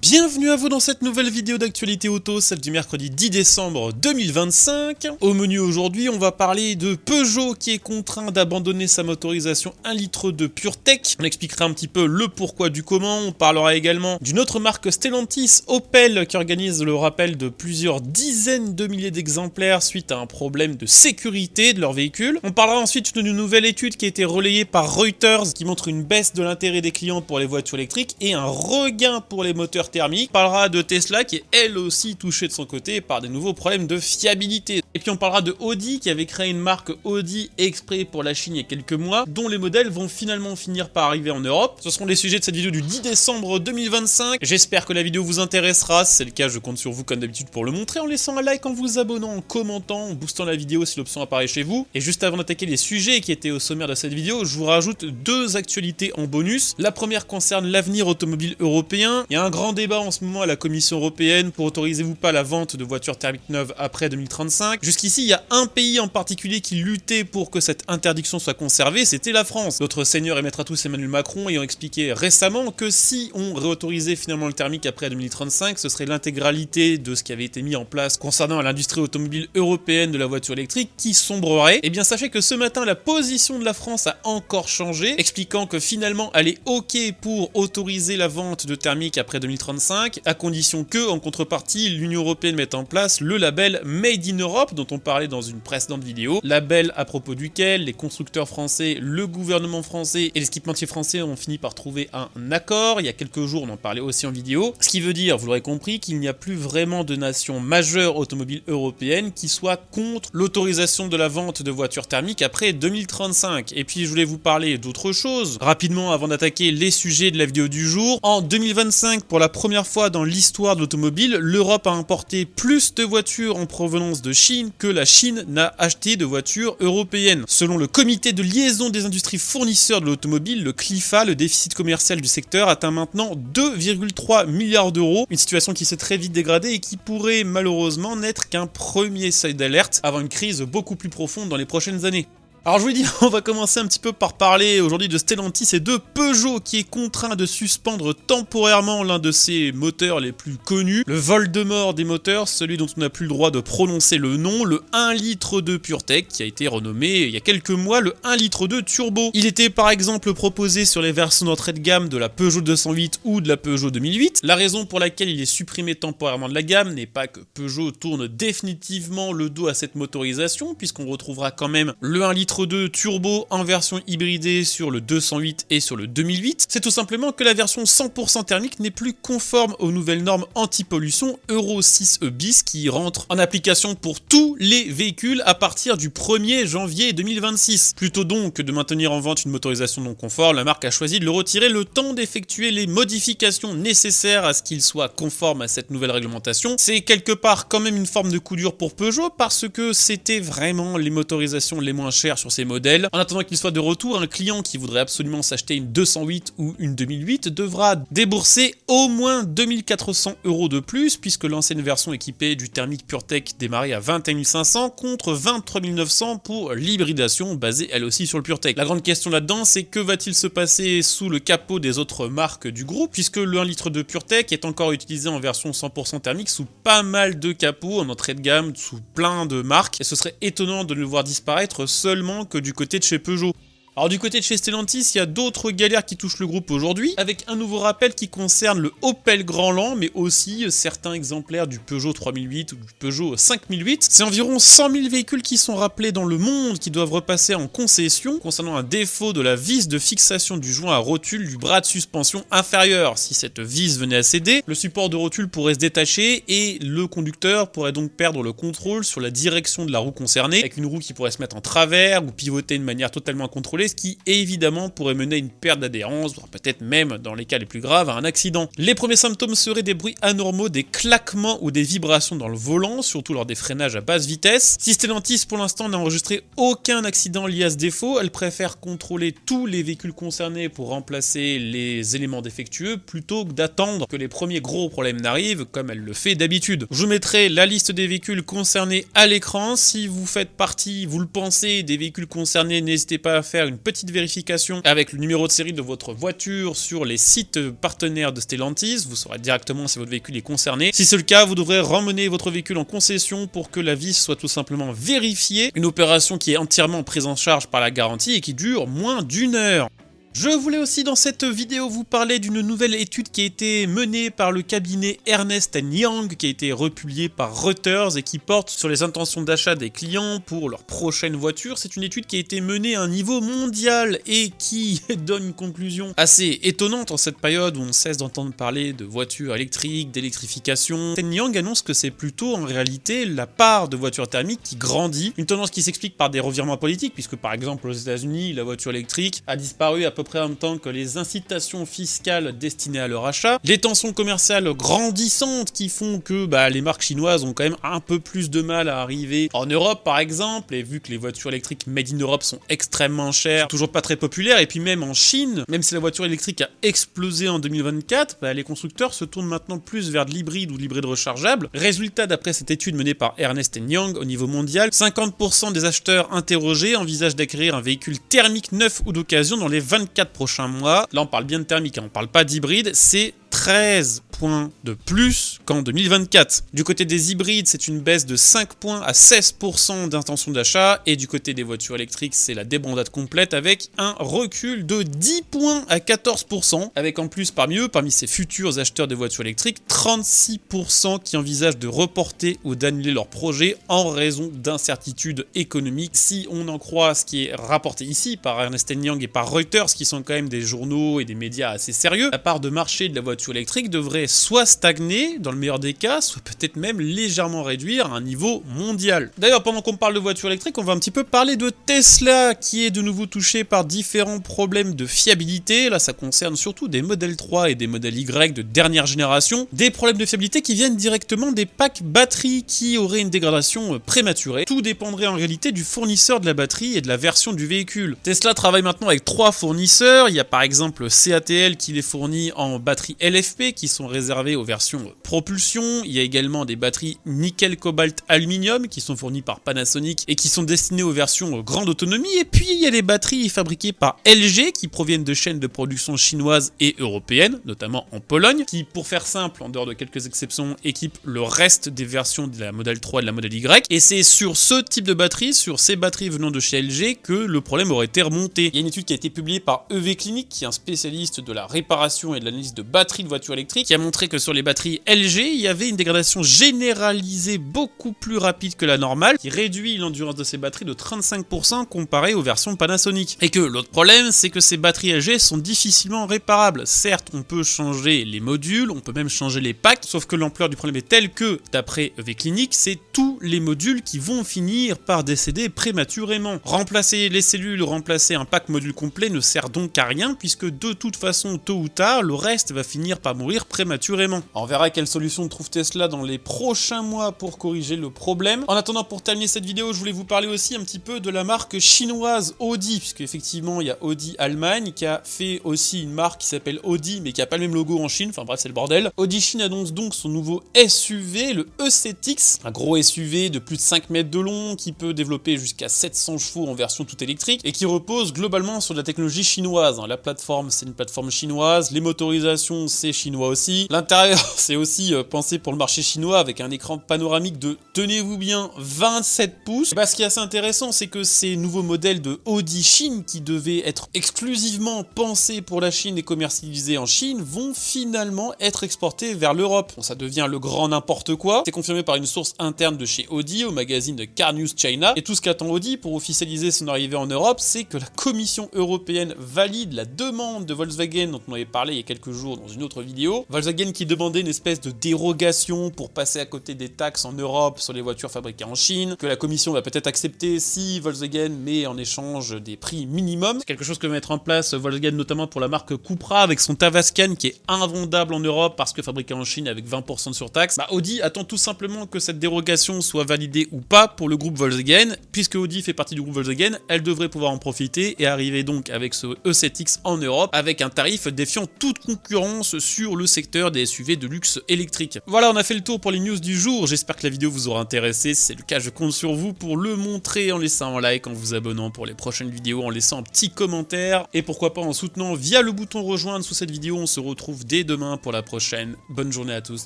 Bienvenue à vous dans cette nouvelle vidéo d'actualité auto, celle du mercredi 10 décembre 2025. Au menu aujourd'hui, on va parler de Peugeot qui est contraint d'abandonner sa motorisation 1 litre de PureTech. On expliquera un petit peu le pourquoi du comment. On parlera également d'une autre marque Stellantis, Opel, qui organise le rappel de plusieurs dizaines de milliers d'exemplaires suite à un problème de sécurité de leur véhicule. On parlera ensuite d'une nouvelle étude qui a été relayée par Reuters qui montre une baisse de l'intérêt des clients pour les voitures électriques et un regain pour les moteurs thermique. On parlera de Tesla qui est elle aussi touchée de son côté par des nouveaux problèmes de fiabilité. Et puis on parlera de Audi qui avait créé une marque Audi exprès pour la Chine il y a quelques mois, dont les modèles vont finalement finir par arriver en Europe. Ce seront les sujets de cette vidéo du 10 décembre 2025. J'espère que la vidéo vous intéressera. Si c'est le cas, je compte sur vous comme d'habitude pour le montrer en laissant un like, en vous abonnant, en commentant, en boostant la vidéo si l'option apparaît chez vous. Et juste avant d'attaquer les sujets qui étaient au sommaire de cette vidéo, je vous rajoute deux actualités en bonus. La première concerne l'avenir automobile européen. Il y a un grand débat en ce moment à la Commission européenne pour autoriser ou pas la vente de voitures thermiques neuves après 2035. Jusqu'ici, il y a un pays en particulier qui luttait pour que cette interdiction soit conservée, c'était la France. Notre seigneur et maître à tous Emmanuel Macron ayant expliqué récemment que si on réautorisait finalement le thermique après 2035, ce serait l'intégralité de ce qui avait été mis en place concernant l'industrie automobile européenne de la voiture électrique qui sombrerait. Et bien sachez que ce matin, la position de la France a encore changé, expliquant que finalement elle est ok pour autoriser la vente de thermique après 2035, à condition que, en contrepartie, l'Union Européenne mette en place le label Made in Europe, dont on parlait dans une précédente vidéo, label à propos duquel les constructeurs français, le gouvernement français et l'équipementier français ont fini par trouver un accord. Il y a quelques jours, on en parlait aussi en vidéo, ce qui veut dire, vous l'aurez compris, qu'il n'y a plus vraiment de nation majeure automobile européenne qui soit contre l'autorisation de la vente de voitures thermiques après 2035. Et puis, je voulais vous parler d'autre chose, rapidement avant d'attaquer les sujets de la vidéo du jour. En 2025, pour la première fois dans l'histoire de l'automobile, l'Europe a importé plus de voitures en provenance de Chine que la Chine n'a acheté de voitures européennes. Selon le comité de liaison des industries fournisseurs de l'automobile, le CLIFA, le déficit commercial du secteur atteint maintenant 2,3 milliards d'euros, une situation qui s'est très vite dégradée et qui pourrait malheureusement n'être qu'un premier seuil d'alerte avant une crise beaucoup plus profonde dans les prochaines années. Alors je vous l'ai dit, on va commencer un petit peu par parler aujourd'hui de Stellantis et de Peugeot qui est contraint de suspendre temporairement l'un de ses moteurs les plus connus, le Voldemort des moteurs, celui dont on n'a plus le droit de prononcer le nom, le 1 litre de PureTech qui a été renommé il y a quelques mois le 1 litre de Turbo. Il était par exemple proposé sur les versions d'entrée de gamme de la Peugeot 208 ou de la Peugeot 2008. La raison pour laquelle il est supprimé temporairement de la gamme n'est pas que Peugeot tourne définitivement le dos à cette motorisation, puisqu'on retrouvera quand même le 1 litre de turbo en version hybridée sur le 208 et sur le 2008, c'est tout simplement que la version 100% thermique n'est plus conforme aux nouvelles normes anti-pollution Euro 6e bis qui rentrent en application pour tous les véhicules à partir du 1er janvier 2026. Plutôt donc que de maintenir en vente une motorisation non conforme, la marque a choisi de le retirer le temps d'effectuer les modifications nécessaires à ce qu'il soit conforme à cette nouvelle réglementation. C'est quelque part quand même une forme de coup dur pour Peugeot parce que c'était vraiment les motorisations les moins chères sur ces modèles. En attendant qu'il soit de retour, un client qui voudrait absolument s'acheter une 208 ou une 2008 devra débourser au moins 2400 € de plus, puisque l'ancienne version équipée du thermique PureTech démarrait à 21 500 contre 23 900 pour l'hybridation basée elle aussi sur le PureTech. La grande question là-dedans, c'est que va-t-il se passer sous le capot des autres marques du groupe, puisque le 1 litre de PureTech est encore utilisé en version 100% thermique sous pas mal de capots en entrée de gamme, sous plein de marques, et ce serait étonnant de le voir disparaître seulement que du côté de chez Peugeot. Alors du côté de chez Stellantis, il y a d'autres galères qui touchent le groupe aujourd'hui, avec un nouveau rappel qui concerne le Opel Grandland, mais aussi certains exemplaires du Peugeot 3008 ou du Peugeot 5008. C'est environ 100 000 véhicules qui sont rappelés dans le monde qui doivent repasser en concession, concernant un défaut de la vis de fixation du joint à rotule du bras de suspension inférieur. Si cette vis venait à céder, le support de rotule pourrait se détacher et le conducteur pourrait donc perdre le contrôle sur la direction de la roue concernée, avec une roue qui pourrait se mettre en travers ou pivoter de manière totalement incontrôlée, ce qui évidemment pourrait mener à une perte d'adhérence, voire peut-être même, dans les cas les plus graves, à un accident. Les premiers symptômes seraient des bruits anormaux, des claquements ou des vibrations dans le volant, surtout lors des freinages à basse vitesse. Si Stellantis pour l'instant n'a enregistré aucun accident lié à ce défaut, elle préfère contrôler tous les véhicules concernés pour remplacer les éléments défectueux plutôt que d'attendre que les premiers gros problèmes n'arrivent comme elle le fait d'habitude. Je vous mettrai la liste des véhicules concernés à l'écran. Si vous faites partie, vous le pensez, des véhicules concernés, n'hésitez pas à faire une petite vérification avec le numéro de série de votre voiture sur les sites partenaires de Stellantis. Vous saurez directement si votre véhicule est concerné. Si c'est le cas, vous devrez ramener votre véhicule en concession pour que la vis soit tout simplement vérifiée. Une opération qui est entièrement prise en charge par la garantie et qui dure moins d'1 heure. Je voulais aussi dans cette vidéo vous parler d'une nouvelle étude qui a été menée par le cabinet Ernst & Young, qui a été republiée par Reuters et qui porte sur les intentions d'achat des clients pour leur prochaine voiture. C'est une étude qui a été menée à un niveau mondial et qui donne une conclusion assez étonnante en cette période où on cesse d'entendre parler de voitures électriques, d'électrification. Ernst & Young annonce que c'est plutôt en réalité la part de voitures thermiques qui grandit, une tendance qui s'explique par des revirements politiques, puisque par exemple aux États-Unis, la voiture électrique a disparu à peu près en même temps que les incitations fiscales destinées à leur achat, les tensions commerciales grandissantes qui font que les marques chinoises ont quand même un peu plus de mal à arriver en Europe par exemple, et vu que les voitures électriques made in Europe sont extrêmement chères, toujours pas très populaires, et puis même en Chine, même si la voiture électrique a explosé en 2024, les constructeurs se tournent maintenant plus vers de l'hybride ou de l'hybride rechargeable. Résultat, d'après cette étude menée par Ernst & Young au niveau mondial, 50% des acheteurs interrogés envisagent d'acquérir un véhicule thermique neuf ou d'occasion dans les 24 prochains mois. Là on parle bien de thermique, on parle pas d'hybride, c'est 13 points de plus qu'en 2024. Du côté des hybrides, c'est une baisse de 5 points à 16% d'intention d'achat, et du côté des voitures électriques, c'est la débandade complète avec un recul de 10 points à 14%, avec en plus parmi ces futurs acheteurs de voitures électriques, 36% qui envisagent de reporter ou d'annuler leur projet en raison d'incertitudes économiques. Si on en croit ce qui est rapporté ici par Ernst & Young et par Reuters, qui sont quand même des journaux et des médias assez sérieux, la part de marché de la voiture électrique devrait soit stagner, dans le meilleur des cas, soit peut-être même légèrement réduire à un niveau mondial. D'ailleurs, pendant qu'on parle de voiture électrique, on va un petit peu parler de Tesla, qui est de nouveau touché par différents problèmes de fiabilité. Là, ça concerne surtout des modèles 3 et des modèles Y de dernière génération. Des problèmes de fiabilité qui viennent directement des packs batteries qui auraient une dégradation prématurée. Tout dépendrait en réalité du fournisseur de la batterie et de la version du véhicule. Tesla travaille maintenant avec 3 fournisseurs. Il y a par exemple CATL qui les fournit en batteries LFP qui sont réservées aux versions propulsion. Il y a également des batteries nickel, cobalt, aluminium qui sont fournies par Panasonic et qui sont destinées aux versions grande autonomie. Et puis il y a les batteries fabriquées par LG qui proviennent de chaînes de production chinoises et européennes, notamment en Pologne, qui, pour faire simple, en dehors de quelques exceptions, équipent le reste des versions de la modèle 3 et de la modèle Y. Et c'est sur ce type de batterie, sur ces batteries venant de chez LG, que le problème aurait été remonté. Il y a une étude qui a été publiée par EV Clinic, qui est un spécialiste de la réparation et de l'analyse de batteries de voitures électriques, qui a montré que sur les batteries LG, il y avait une dégradation généralisée beaucoup plus rapide que la normale, qui réduit l'endurance de ces batteries de 35% comparé aux versions Panasonic. Et que l'autre problème, c'est que ces batteries LG sont difficilement réparables. Certes, on peut changer les modules, on peut même changer les packs, sauf que l'ampleur du problème est telle que, d'après EV Clinic, c'est tous les modules qui vont finir par décéder prématurément. Remplacer les cellules, remplacer un pack module complet ne sert donc à rien, puisque de toute façon, tôt ou tard, le reste va finir par mourir prématurément. On verra quelle solution trouve Tesla dans les prochains mois pour corriger le problème. En attendant, pour terminer cette vidéo, je voulais vous parler aussi un petit peu de la marque chinoise Audi, puisque effectivement il y a Audi Allemagne qui a fait aussi une marque qui s'appelle Audi, mais qui a pas le même logo en Chine, enfin bref c'est le bordel. Audi Chine annonce donc son nouveau SUV, le E7X, un gros SUV de plus de 5 mètres de long qui peut développer jusqu'à 700 chevaux en version toute électrique et qui repose globalement sur de la technologie chinoise. La plateforme c'est une plateforme chinoise, les motorisations c'est chinois aussi, l'intérieur c'est aussi pensé pour le marché chinois avec un écran panoramique de, tenez-vous bien, 27 pouces. Ce qui est assez intéressant, c'est que ces nouveaux modèles de Audi Chine qui devaient être exclusivement pensés pour la Chine et commercialisés en Chine vont finalement être exportés vers l'Europe. Bon, ça devient le grand n'importe quoi. C'est confirmé par une source interne de chez Audi au magazine de Car News China. Et tout ce qu'attend Audi pour officialiser son arrivée en Europe, c'est que la Commission européenne valide la demande de Volkswagen dont on avait parlé il y a quelques jours dans une autre vidéo. Volkswagen qui demandait une espèce de dérogation pour passer à côté des taxes en Europe sur les voitures fabriquées en Chine, que la Commission va peut-être accepter si Volkswagen met en échange des prix minimum. C'est quelque chose que va mettre en place Volkswagen notamment pour la marque Cupra avec son Tavascan qui est invendable en Europe parce que fabriqué en Chine avec 20% de surtaxe. Audi attend tout simplement que cette dérogation soit validée ou pas pour le groupe Volkswagen. Puisque Audi fait partie du groupe Volkswagen, elle devrait pouvoir en profiter et arriver donc avec ce E7X en Europe avec un tarif défiant toute concurrence sur le secteur des SUV de luxe électriques. Voilà, on a fait le tour pour les news du jour, j'espère que la vidéo vous aura intéressé, si c'est le cas je compte sur vous pour le montrer en laissant un like, en vous abonnant pour les prochaines vidéos, en laissant un petit commentaire, et pourquoi pas en soutenant via le bouton rejoindre sous cette vidéo. On se retrouve dès demain pour la prochaine. Bonne journée à tous,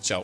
ciao.